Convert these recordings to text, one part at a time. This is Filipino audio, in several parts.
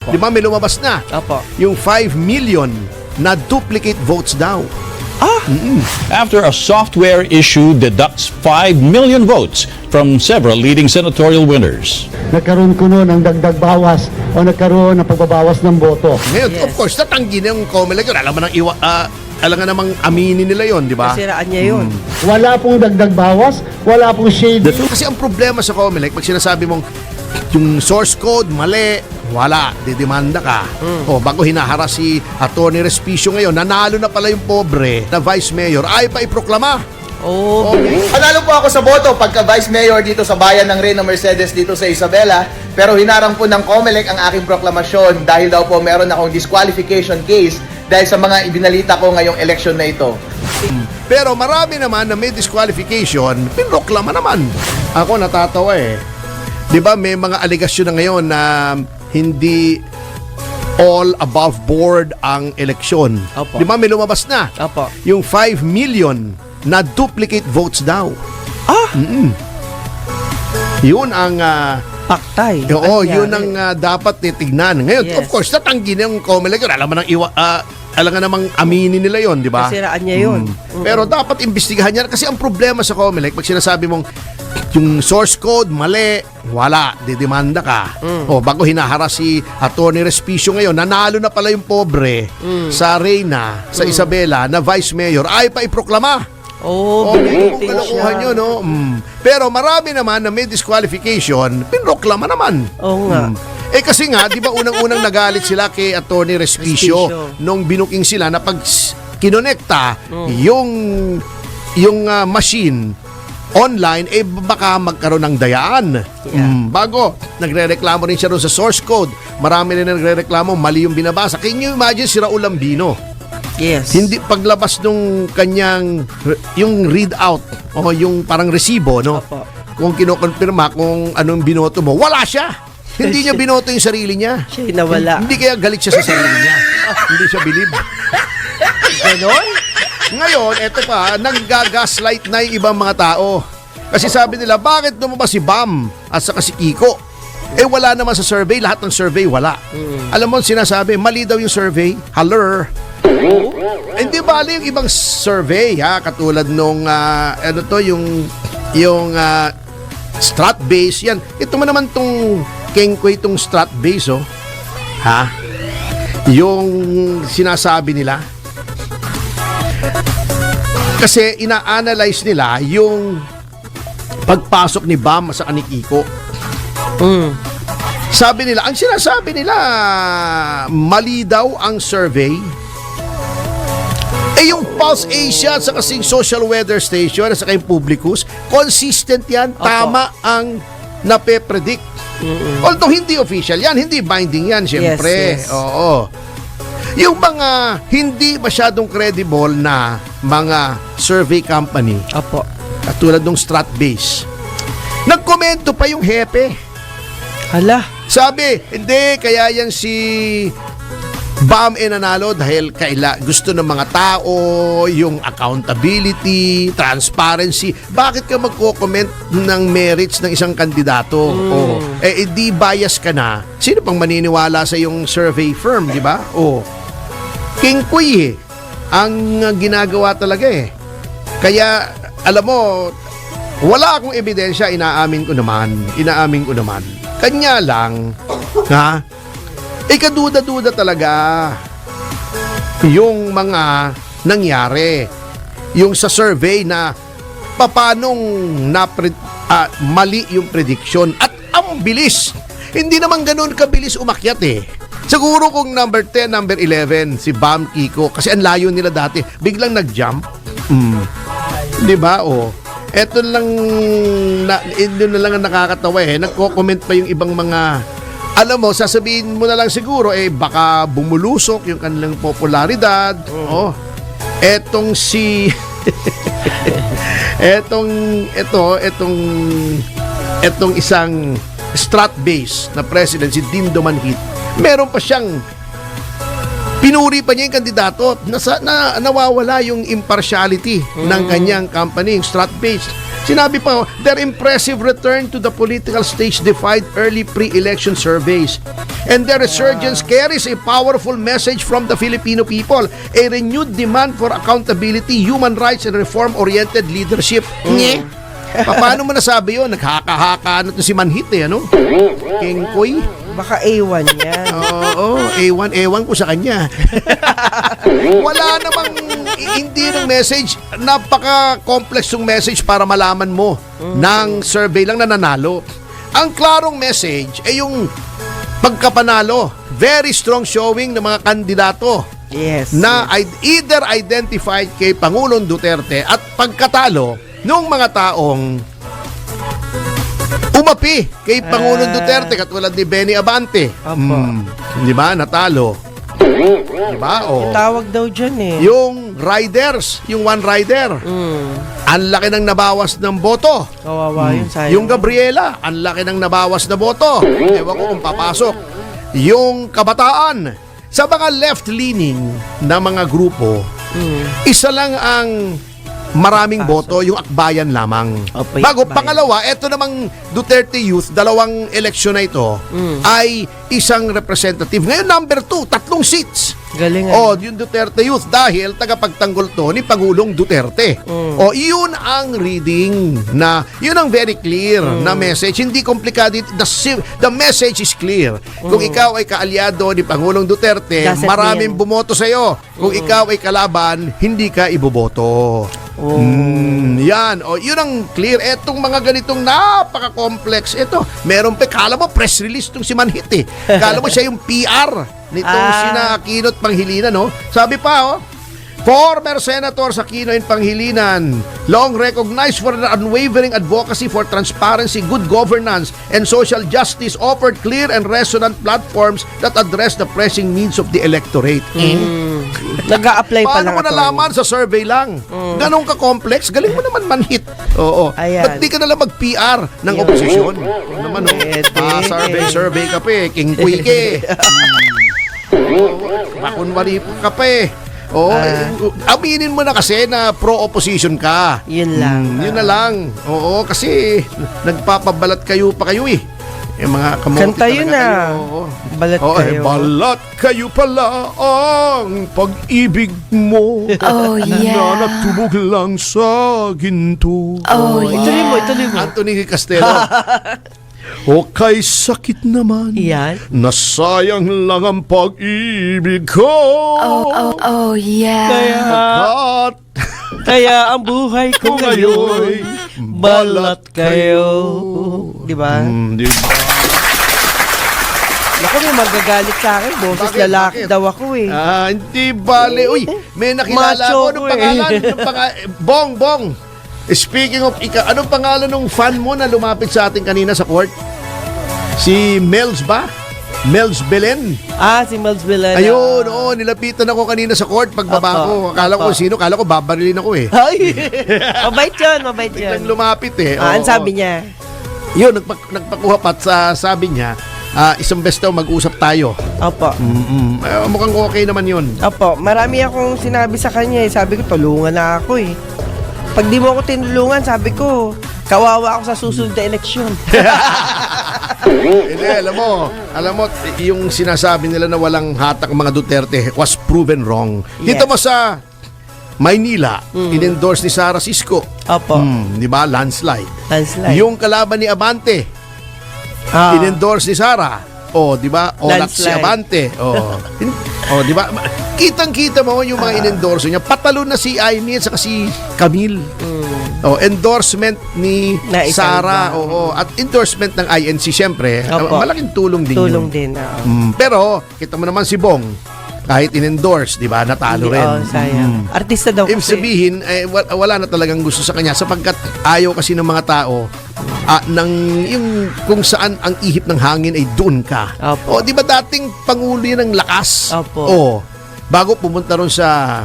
Di ba may lumabas na? Opo. Yung 5 million na duplicate votes daw. After a software issue deducts 5 million votes from several leading senatorial winners. Nagkaroon kuno ng dagdag bawas o nagkaroon ng pagbabawas ng boto. Ngayon, Yes. of course, natanggi na yung COMELEC yun. Alam nga namang aminin nila yon, di ba? Kasiraan niya yun. Wala pong dagdag bawas, wala pong shade. Kasi ang problema sa COMELEC, pag sinasabi mong yung source code, mali, wala, didemanda ka. O, bago hinaharas si Atty. Respicio ngayon, nanalo na pala yung pobre na Vice Mayor, ay pa iproklama. Oh, Panalo po ako sa boto pagka Vice Mayor dito sa bayan ng Reyna Mercedes dito sa Isabela, pero hinarang po ng COMELEC ang aking proklamasyon dahil daw po meron akong disqualification case dahil sa mga ibinalita ko ngayong eleksyon na ito. Pero marami naman na may disqualification, pinroklama naman. Ako natatawa eh. 'Di ba may mga aligasyon na ngayon na hindi all above board ang eleksyon. Opo. 'Di ba may lumabas na? Opo. Yung 5 million na duplicate votes daw. Yun ang paktay. oo, Anyari. yun ang dapat titignan. Ngayon, Yes. of course, natanggi na yung COMELEC yun. Alam nga namang aminin nila yon, di ba? Kasiraan niya yun. Pero dapat imbestigahan niya kasi ang problema sa COMELEC, pag sinasabi mong yung source code, mali, wala, didemanda ka. O, bago hinaharas si Atty. Respicio ngayon, nanalo na pala yung pobre sa Reyna, sa Isabela, na Vice Mayor, ay pa iproklama. Oh, Kung binuting kalokohan siya. yun, no? Pero marami naman na may disqualification, pinroklama naman. Oo nga. Eh kasi nga, di ba unang-unang nagalit sila kay Atty. Respicio Respicio. nung binuking sila na pag kinonekta yung machine online, eh baka magkaroon ng dayaan. Yeah. Bago, nagre-reklamo rin siya doon sa source code. Marami rin nagre-reklamo, mali yung binabasa. Can you imagine si Raul Lambino? Yes. Hindi paglabas nung kanyang yung readout o yung parang resibo, no? Opo. Kung kinokonfirma kung anong binoto mo, wala siya. Hindi niya binoto yung sarili niya. Siya'y nawala. Hindi kaya galit siya sa sarili niya. Hindi siya bilib. Ganon? Ngayon, eto pa, nanggagaslight na yung ibang mga tao. Kasi sabi nila, bakit lumabas si Bam at saka si Kiko? Eh wala naman sa survey, lahat ng survey wala. Alam mo, sinasabi, mali daw yung survey. Haller. Hindi bali yung ibang survey, ha? Katulad nung, yung strat base, yan. Ito mo naman tong Kengkoy, tong strat base, oh. Ha? Yung sinasabi nila. Kasi ina-analyze nila yung pagpasok ni Bam sa ni Kiko. Sabi nila, ang sinasabi nila, mali daw ang survey. Eh yung Pulse Asia at saka yung Social Weather Station at saka yung Publicus, consistent yan, tama ang nape-predict. Although hindi official yan, hindi binding yan, syempre. Yes, yes. Oo. Yung mga hindi masyadong credible na mga survey company, Opo. katulad ng Stratbase, nagkomento pa yung hepe. Hala. Sabi, hindi, kaya yan si Bam nanalo dahil gusto ng mga tao yung accountability, transparency. Bakit ka magko-comment ng merits ng isang kandidato? Di bias ka na. Sino pang maniniwala sa yung survey firm, di ba? King Kuy ang ginagawa talaga eh. Kaya, alam mo, wala akong ebidensya, inaamin ko naman. Kanya lang, ha? Kaduda-duda talaga yung mga nangyari. Yung sa survey na papanong mali yung prediction at ang bilis. Hindi naman ganun kabilis umakyat eh. Siguro kung number 10, number 11, si Bam, Kiko, kasi ang layo nila dati, biglang nag-jump. Di ba? Eto lang, doon na lang ang nakakatawa eh. Nagko-comment pa yung ibang mga, alam mo, sasabihin mo na lang siguro, baka bumulusok yung kanilang popularidad. Etong si, etong isang strat base na president, si Dindo Manhit, meron pa siyang Pinuri pa niya yung kandidato. Nawawala yung impartiality ng kanyang company, yung Stratbase. Sinabi pa, their impressive return to the political stage defied early pre-election surveys. And their resurgence carries a powerful message from the Filipino people, a renewed demand for accountability, human rights, and reform-oriented leadership. Nye? Paano mo nasabi yun? Naghaka-haka na to si Manhit ano? King Koy? Baka A1 yan. Oo, ewan ko sa kanya. Wala namang hindi ng message, napaka-complex yung message para malaman mo ng survey lang na nanalo. Ang klarong message ay yung pagkapanalo. Very strong showing ng mga kandidato Yes. na either identified kay Pangulong Duterte at pagkatalo ng mga taong umapi kay Pangulong Duterte katulad ni Benny Abante. Opo. Di ba? Natalo. Di ba? O. Tawag daw dyan eh. Yung riders, yung one rider, ang laki ng nabawas ng boto. Kawawa yun, sayang. Yung Gabriela, ang laki ng nabawas na boto. Ewan ko kung papasok. Yung kabataan, sa mga left-leaning na mga grupo, isa lang ang maraming boto, yung Akbayan lamang. Opo, yung Bago, Akbayan. pangalawa, eto namang Duterte Youth, dalawang eleksyon na ito, ay isang representative. Ngayon, number 2, 3 seats. Galing O, yung Duterte Youth dahil tagapagtanggol to ni Pangulong Duterte. O, yun ang reading na, yun ang very clear na message. Hindi komplikado. The message is clear. Kung ikaw ay kaalyado ni Pangulong Duterte, Doesn't maraming mean. bumoto sa'yo. Kung ikaw ay kalaban, hindi ka iboboto. Yan. O, yun ang clear. Etong mga ganitong napaka-complex. Ito, meron pa. Kala mo, press release tong si Manhit eh. Kala mo siya yung PR nitong sina Aquino at Pangilinan, no? Sabi pa, former Senator Aquino and Pangilinan, long recognized for their unwavering advocacy for transparency, good governance, and social justice, offered clear and resonant platforms that address the pressing needs of the electorate. Nag-a-apply pa Paano lang mo nalaman sa survey lang? Ganong ka-complex? Galing mo naman Manhit. Oo. Ayan. Ba't di ka nalang mag-PR ng oposisyon? Ano naman, survey ka pa eh. King Kuy ka eh. Makunwari ka pa eh. Oo, aminin mo na kasi na pro-opposition ka. Yun lang. Yun na lang. Oo, kasi nagpapabalat kayo pa kayo eh. Yung mga kamote Kanta yun talaga na. kayo. Oo. Balat kayo. Balat kayo pala ang pag-ibig mo. Oh, yeah. Na natubog lang sa ginto. Oh, Ituloy mo, ituloy mo. Anthony Castelo. O kay sakit naman. Yan. Nasayang lang ang pag-ibig ko. Oh, yeah. At Kaya ang buhay ko ngayon, balat kayo. Di ba? di ba? Naku, may magagalit sa akin. Boses Bakit? lalaki Bakit? daw ako eh. Hindi bale. Uy, may nakilala Macho ko. ko Anong eh. pangalan? Bong. Speaking of, anong pangalan ng fan mo na lumapit sa atin kanina sa court? Si Mels ba? Mels Belen. Si Miles Villan. Ayun, nilapitan ako kanina sa court pagbaba ko. Akala ko sino, akala ko babarilin ako eh. Ay, mabait yun, mabait yun. Biglang lumapit eh. Ang Oo. sabi niya? Yun, nagpakuha pa at sabi niya, isang beses daw mag-usap tayo. Opo. Mukhang okay naman yun. Opo, marami akong sinabi sa kanya eh. Sabi ko, tulungan na ako eh. Pag di mo ako tinulungan, sabi ko, kawawa ako sa susunod na eleksyon. Hindi, alam mo, yung sinasabi nila na walang hatak ang mga Duterte was proven wrong. Yes. Dito mo sa Maynila, in-endorse ni Sara Sisko. Opo. Di ba? Landslide. Landslide. Yung kalaban ni Abante, in-endorse ni Sara. Di ba? Olat si Landslide. Abante. Di ba? Kitang-kita mo yung mga in-endorse niya. Patalo na si Amy at saka si Camille. Endorsement ni Na isang Sara. iba. At endorsement ng INC, syempre. Opo. Malaking tulong din Tulong yun. din. Pero, kita mo naman si Bong, kahit in-endorse, di ba, natalo rin. Sayang. Artista daw Ibig kasi. sabihin, wala na talagang gusto sa kanya sapagkat ayaw kasi ng mga tao yung kung saan ang ihip ng hangin ay doon ka. Opo. Di ba dating pangulo yan ng lakas? Opo. Bago pumunta ron sa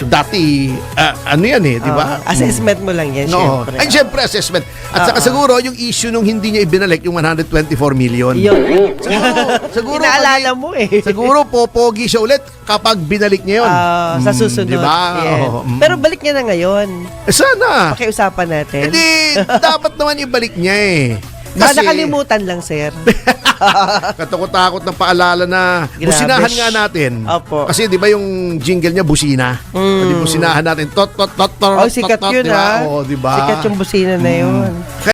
dati, ano yan di ba? Assessment mo lang yan, No. syempre. Ay, syempre, assessment. At saka siguro, yung issue nung hindi niya ibinalik, yung 124 million. Yun. Siguro, Inaalala mo eh. Siguro, popogi siya ulit kapag binalik niya yun. Sa susunod. Di ba? Yes. Oo, Pero balik niya na ngayon. sana. Pakiusapan natin. Hindi, dapat naman ibalik niya eh. Baka nakalimutan lang, sir. Katakot-takot na paalala na Grabe. businahan nga natin. Opo. Kasi di ba yung jingle niya busina? Di businahan natin. Tot tot tot tot. Oh, sikat tot, yun, di ba? ha? Oo, di ba? Sikat yung busina na yun.